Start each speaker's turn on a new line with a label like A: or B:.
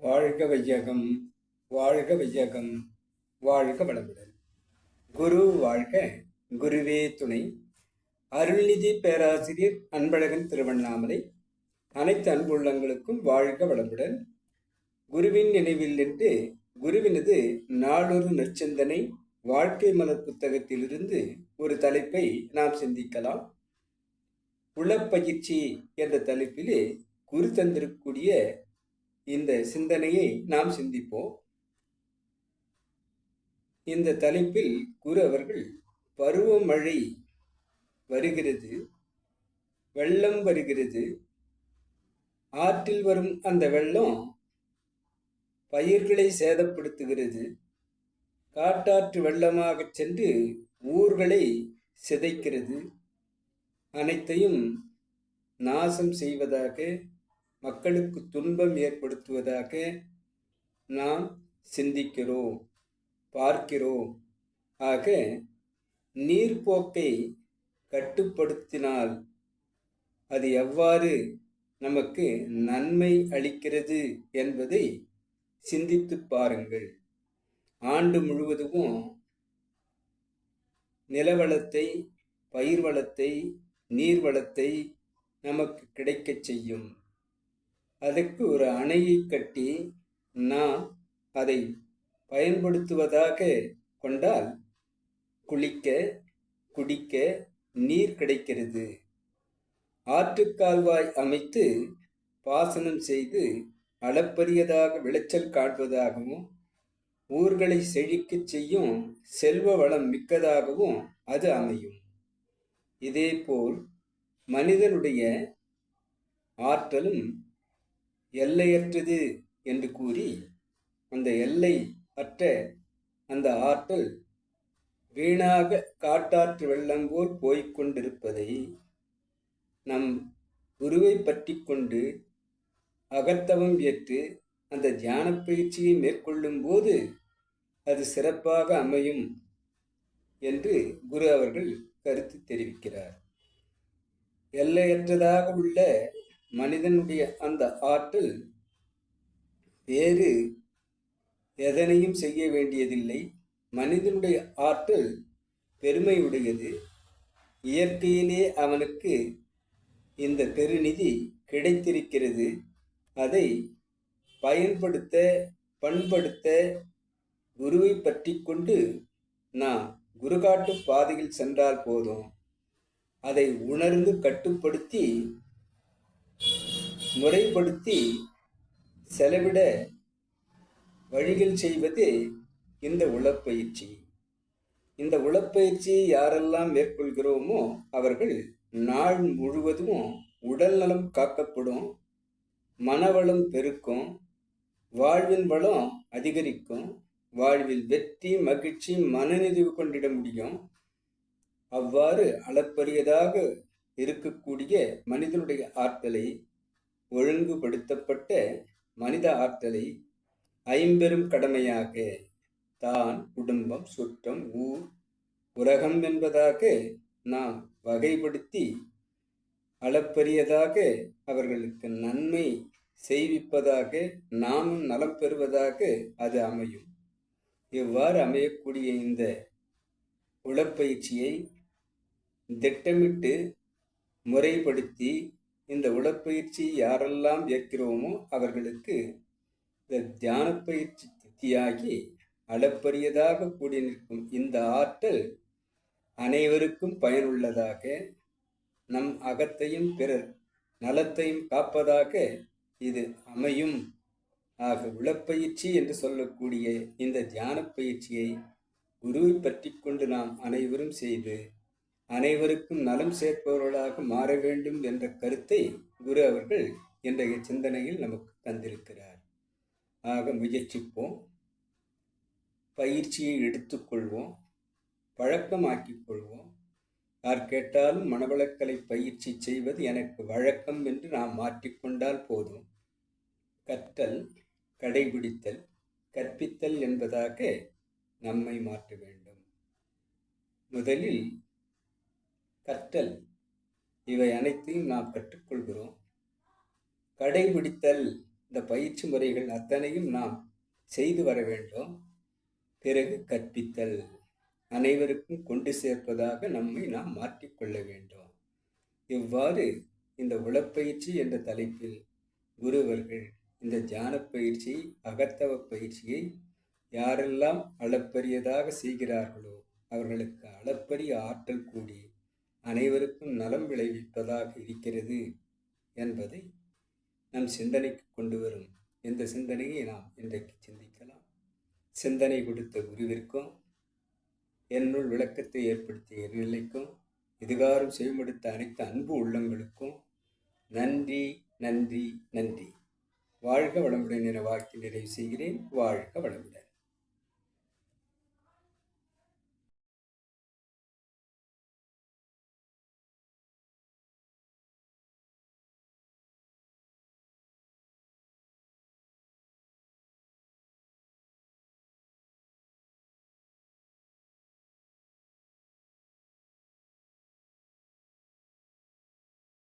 A: வாழ்க வையகம், வாழ்க வையகம், வாழ்க வளமுடன். குரு வாழ்க, குருவே துணை. அருள்நிதி பேராசிரியர் அன்பழகன், திருவண்ணாமலை. அனைத்து அன்புள்ளங்களுக்கும் வாழ்க வளமுடன். குருவின் நினைவில் நின்று குருவினது நாளொரு நற்சிந்தனை வாழ்க்கை மலர் புத்தகத்திலிருந்து ஒரு தலைப்பை நாம் சிந்திக்கலாம். உளப்பயிற்சி என்ற தலைப்பிலே குரு தந்திருக்கூடிய இந்த சிந்தனையை நாம் சிந்திப்போம். இந்த தலைப்பில் குரு அவர்கள் பருவமழை வருகிறது, வெள்ளம் வருகிறது, ஆற்றில் வரும் அந்த வெள்ளம் பயிர்களை சேதப்படுத்துகிறது, காட்டாற்று வெள்ளமாக சென்று ஊர்களை சிதைக்கிறது, அனைத்தையும் நாசம் செய்வதாக, மக்களுக்கு துன்பம் ஏற்படுத்துவதாக நாம் சிந்திக்கிறோம், பார்க்கிறோம். ஆக நீர்ப்போக்கை கட்டுப்படுத்தினால் அது எவ்வாறு நமக்கு நன்மை அளிக்கிறது என்பதை சிந்தித்து பாருங்கள். ஆண்டு முழுவதும் நிலவளத்தை, பயிர் வளத்தை, நீர் வளத்தை நமக்கு கிடைக்கச் செய்யும். அதற்கு ஒரு அணையை கட்டி நாம் அதை பயன்படுத்துவதாக கொண்டால் குளிக்க, குடிக்க நீர் கிடைக்கிறது. ஆற்றுக்கால்வாய் அமைத்து பாசனம் செய்து அளப்பரியதாக விளைச்சல் காண்பதாகவும் ஊர்களை செழிக்கச் செய்யும் செல்வ வளம் மிக்கதாகவும் அது அமையும். இதேபோல் மனிதனுடைய ஆற்றலும் எல்லையற்றது என்று கூறி அந்த எல்லை அற்ற அந்த ஆற்றல் வீணாக காட்டாற்று வெள்ளம் போல் போய்கொண்டிருப்பதை நம் குருவை பற்றி கொண்டு அகத்தவம் ஏற்று அந்த தியான பயிற்சியை மேற்கொள்ளும் போது அது சிறப்பாக அமையும் என்று குரு அவர்கள் கருத்து தெரிவிக்கிறார். எல்லையற்றதாக உள்ள மனிதனுடைய அந்த ஆற்றல் வேறு எதனையும் செய்ய வேண்டியதில்லை. மனிதனுடைய ஆற்றல் பெருமையுடையது. இயற்கையிலே அவனுக்கு இந்த பெருநிதி கிடைத்திருக்கிறது. அதை பயன்படுத்த, பண்படுத்த குருவை பற்றி கொண்டு நாம் குருகாட்டு பாதையில் சென்றால் போதும். அதை உணர்ந்து கட்டுப்படுத்தி முறைப்படுத்தி செலவிட வழிகள் செய்வது இந்த உளப்பயிற்சி. இந்த உளப்பயிற்சியை யாரெல்லாம் மேற்கொள்கிறோமோ அவர்கள் நாள் முழுவதும் உடல் நலம் காக்கப்படும், மனவளம் பெருக்கும், வாழ்வின் வளம் அதிகரிக்கும், வாழ்வில் வெற்றி, மகிழ்ச்சி, மனநிறைவு கொண்டிட முடியும். அவ்வாறு அளப்பரியதாக இருக்கக்கூடிய மனிதனுடைய ஆற்றலை, ஒழுங்குபடுத்தப்பட்ட மனித ஆற்றலை ஐம்பெரும் கடமையாக தான், குடும்பம், சுற்றம், ஊர், உலகம் என்பதாக நாம் வகைப்படுத்தி அளப்பரியதாக அவர்களுக்கு நன்மை செய்விப்பதாக, நாமும் நலம் பெறுவதாக அது அமையும். இவ்வாறு அமையக்கூடிய இந்த உடற்பயிற்சியை திட்டமிட்டு முறைப்படுத்தி இந்த உடற்பயிற்சி யாரெல்லாம் ஏற்கிறோமோ அவர்களுக்கு இந்த தியான பயிற்சி தித்தியாகி அளப்பரியதாக கூடி நிற்கும் இந்த ஆற்றல் அனைவருக்கும் பயனுள்ளதாக, நம் அகத்தையும் பிறர் நலத்தையும் காப்பதாக இது அமையும். ஆக உளப்பயிற்சி என்று சொல்லக்கூடிய இந்த தியான பயிற்சியை குருவை பற்றி கொண்டு நாம் அனைவரும் செய்து அனைவருக்கும் நலம் சேர்ப்பவர்களாக மாற வேண்டும் என்ற கருத்தை குரு அவர்கள் இன்றைய சிந்தனையில் நமக்கு தந்திருக்கிறார். ஆக முயற்சிப்போம், பயிற்சியை எடுத்துக்கொள்வோம், பழக்கமாக்கிக் கொள்வோம். யார் கேட்டாலும் மனவளக்கலை பயிற்சி செய்வது எனக்கு வழக்கம் என்று நாம் மாற்றிக்கொண்டால் போதும். கற்றல், கடைபிடித்தல், கற்பித்தல் என்பதாக நம்மை மாற்ற வேண்டும். முதலில் கற்றல், இவை அனைத்தையும் நாம் கற்றுக்கொள்கிறோம். கடைபிடித்தல் இந்த பயிற்சி முறைகள் அத்தனையும் நாம் செய்து வர வேண்டும். பிறகு கற்பித்தல், அனைவருக்கும் கொண்டு சேர்ப்பதாக நம்மை நாம் மாற்றிக்கொள்ள வேண்டும். இவ்வாறு இந்த உளப்பயிற்சி என்ற தலைப்பில் குருவர்கள் இந்த தியான பயிற்சி, அகத்தவ பயிற்சியை யாரெல்லாம் அளப்பரியதாக செய்கிறார்களோ அவர்களுக்கு அளப்பரிய ஆற்றல் கூடி அனைவருக்கும் நலம் விளைவிப்பதாக இருக்கிறது என்பதை நம் சிந்தனைக்கு கொண்டு வரும் இந்த சிந்தனையை நாம் இன்றைக்கு சிந்திக்கலாம். சிந்தனை கொடுத்த குருவிற்கும், என்னுள் விளக்கத்தை ஏற்படுத்திய நிலைக்கும், இதுகாரும் செய்மடுத்த அனைத்து அன்பு உள்ளங்களுக்கும் நன்றி, நன்றி, நன்றி. வாழ்க வளமுடன் என வாழ்க்கை நிறைவு செய்கிறேன். வாழ்க வளமுடன்.